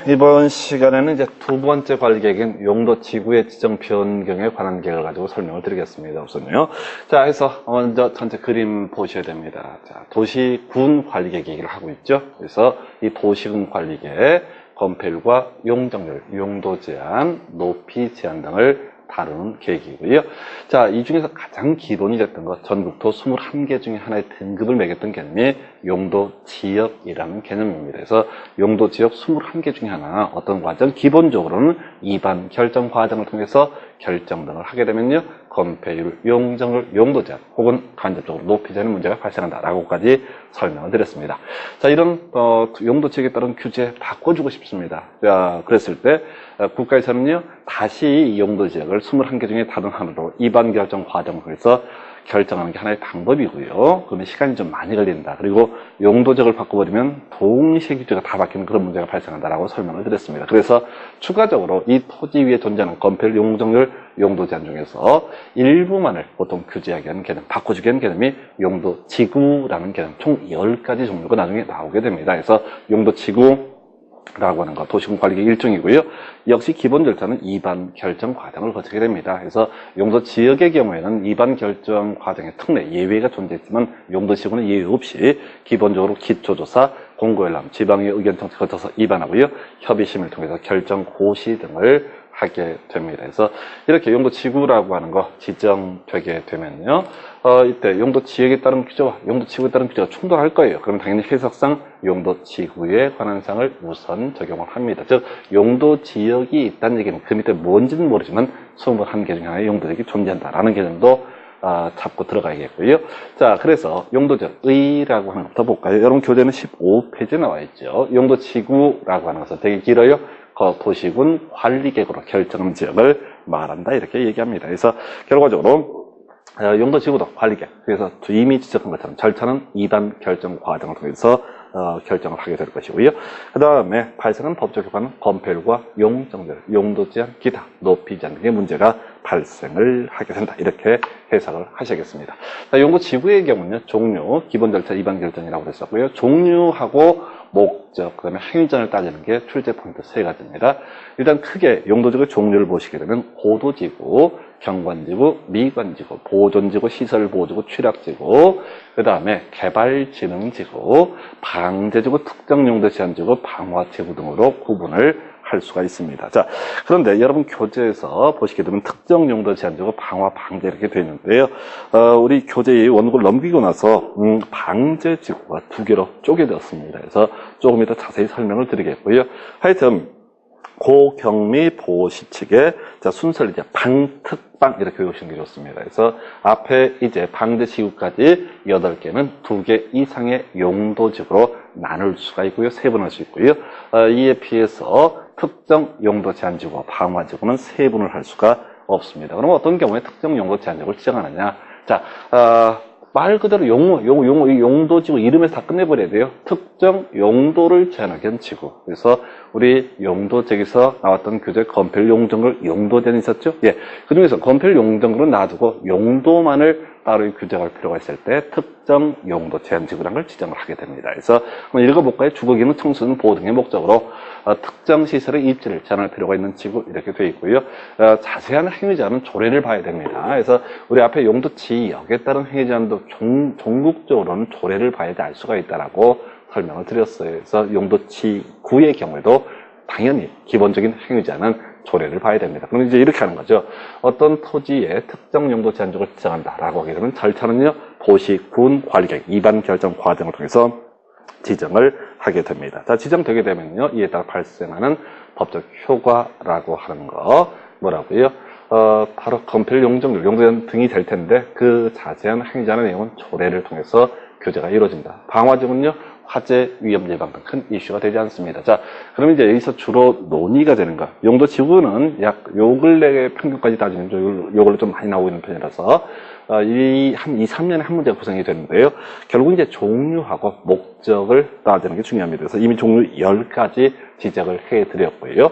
이번 시간에는 이제 두 번째 관리계획인 용도 지구의 지정 변경에 관한 계획을 가지고 설명을 드리겠습니다. 우선요. 자, 해서 먼저 전체 그림 보셔야 됩니다. 자, 도시군 관리계획 얘기를 하고 있죠. 그래서 이 도시군 관리계획, 건폐율과 용적률, 용도 제한, 높이 제한 등을 다루는 계획이고요. 자, 이 중에서 가장 기본이 됐던 것, 전국토 21개 중에 하나의 등급을 매겼던 개념이 용도 지역이라는 개념입니다. 그래서 용도 지역 21개 중에 하나, 어떤 과정, 기본적으로는 입안 결정 과정을 통해서 결정 등을 하게 되면요, 건폐율, 용적률, 용도 제한, 혹은 간접적으로 높이 제한의 문제가 발생한다라고까지 설명을 드렸습니다. 자, 이런 용도 지역에 따른 규제 바꿔주고 싶습니다. 자, 그랬을 때 국가에서는요, 다시 이 용도 지역을 21개 중에 다른 하나로 입안 결정 과정을 통해서 결정하는 게 하나의 방법이고요. 그러면 시간이 좀 많이 걸린다. 그리고 용도 지역을 바꿔버리면 동시에 규제가 다 바뀌는 그런 문제가 발생한다라고 설명을 드렸습니다. 그래서 추가적으로 이 토지 위에 존재하는 건폐율, 용적률, 용도 제한 중에서 일부만을 보통 규제하게 하는 개념, 바꿔주게 하는 개념이 용도 지구라는 개념, 총 10가지 종류가 나중에 나오게 됩니다. 그래서 용도 지구 라고 하는 거, 도시군 관리계획 일종이고요. 역시 기본 절차는 입안 결정 과정을 거치게 됩니다. 그래서 용도 지역의 경우에는 입안 결정 과정의 특례, 예외가 존재했지만 용도 지구는 예외 없이 기본적으로 기초조사, 공고열람, 지방의 의견 청취 거쳐서 입안하고요. 협의심을 통해서 결정 고시 등을 하게 됩니다. 그래서 이렇게 용도 지구라고 하는 거 지정되게 되면요, 이때 용도 지역에 따른 규제와 용도 지구에 따른 규제가 충돌할 거예요. 그럼 당연히 해석상 용도 지구에 관한 사항을 우선 적용을 합니다. 즉, 용도 지역이 있다는 얘기는 그 밑에 뭔지는 모르지만 21개 중에 하나의 용도 지역이 존재한다라는 개념도 잡고 들어가야겠고요. 자, 그래서 용도지역의라고 하는 것부터 볼까요? 여러분 교재는 15페이지에 나와 있죠. 용도 지구라고 하는 것은 되게 길어요. 도시군 관리계획으로 결정한 지역을 말한다, 이렇게 얘기합니다. 그래서 결과적으로 용도 지구도 관리계획, 그래서 이미 지적한 것처럼 절차는 입안 결정 과정을 통해서 결정을 하게 될 것이고요. 그 다음에 발생한 법적 효과는 건폐율과 용적률, 용도 제한, 기타, 높이 제한 등의 문제가 발생을 하게 된다, 이렇게 해석을 하셔야겠습니다. 자, 용도 지구의 경우는 종류, 기본 절차, 입안 결정이라고 했었고요. 종류하고 목적, 그 다음에 행위전을 따지는 게 출제 포인트 3가지입니다. 일단 크게 용도지구 종류를 보시게 되면 고도지구, 경관지구, 미관지구, 보존지구, 시설보호지구, 취락지구, 그 다음에 개발진흥지구, 방제지구, 특정용도 제한지구, 방화지구 등으로 구분을 할 수가 있습니다. 자, 그런데 여러분 교재에서 보시게 되면 특정용도 제한지구, 방화, 방제 이렇게 되어 있는데요. 우리 교재의 원고를 넘기고 나서 방제지구가 2개로 쪼개졌습니다. 그래서 조금 이따 자세히 설명을 드리겠고요. 하여튼 고경미 보호시측에 순서를 이제 방특방 이렇게 외우시는 게 좋습니다. 그래서 앞에 이제 방제지구까지 8개는 2개 이상의 용도지구로 나눌 수가 있고요. 세분할 수 있고요. 이에 비해서 특정 용도 제한지구와 방화지구는 세분을 할 수가 없습니다. 그럼 어떤 경우에 특정 용도 제한지구를 지정하느냐? 자, 말 그대로 용도지구 이름에서 다 끝내버려야 돼요. 특정 용도를 제한하게 한 지구. 그래서 우리 용도지역에서 나왔던 규제 건폐율, 용적률, 용도 제한이 있었죠? 예. 그 중에서 건폐율, 용적률은 놔두고 용도만을 따로 규정할 필요가 있을 때 특정 용도 제한 지구라는 걸 지정을 하게 됩니다. 그래서 한번 읽어볼까요? 주거기능, 청소년 보호 등의 목적으로 특정 시설의 입지를 제한할 필요가 있는 지구 이렇게 되어 있고요. 자세한 행위 제한은 조례를 봐야 됩니다. 그래서 우리 앞에 용도 지역에 따른 행위 제한도 종국적으로는 조례를 봐야 알 수가 있다라고 설명을 드렸어요. 그래서 용도 지구의 경우에도 당연히 기본적인 행위 제한은 조례를 봐야 됩니다. 그럼 이제 이렇게 하는 거죠. 어떤 토지에 특정 용도 제한지구를 지정한다라고 하게 되면 절차는요, 도시군 관리계획 입안 결정 과정을 통해서 지정을 하게 됩니다. 자, 지정되게 되면요, 이에 따라 발생하는 법적 효과라고 하는 거 뭐라고요? 바로 건폐율, 용적률, 용도 제한 등이 될 텐데 그 자세한 행위 제한의 내용은 조례를 통해서 규제가 이루어진다. 방화지구는요, 화재, 위험 예방 등 큰 이슈가 되지 않습니다. 자, 그러면 이제 여기서 주로 논의가 되는 거. 용도 지구는 약 요 근래의 평균까지 따지면 요걸로 좀 많이 나오고 있는 편이라서 한 2, 3년에 한 문제가 구성이 되는데요. 결국 이제 종류하고 목적을 따지는 게 중요합니다. 그래서 이미 종류 10가지 지적을 해 드렸고요.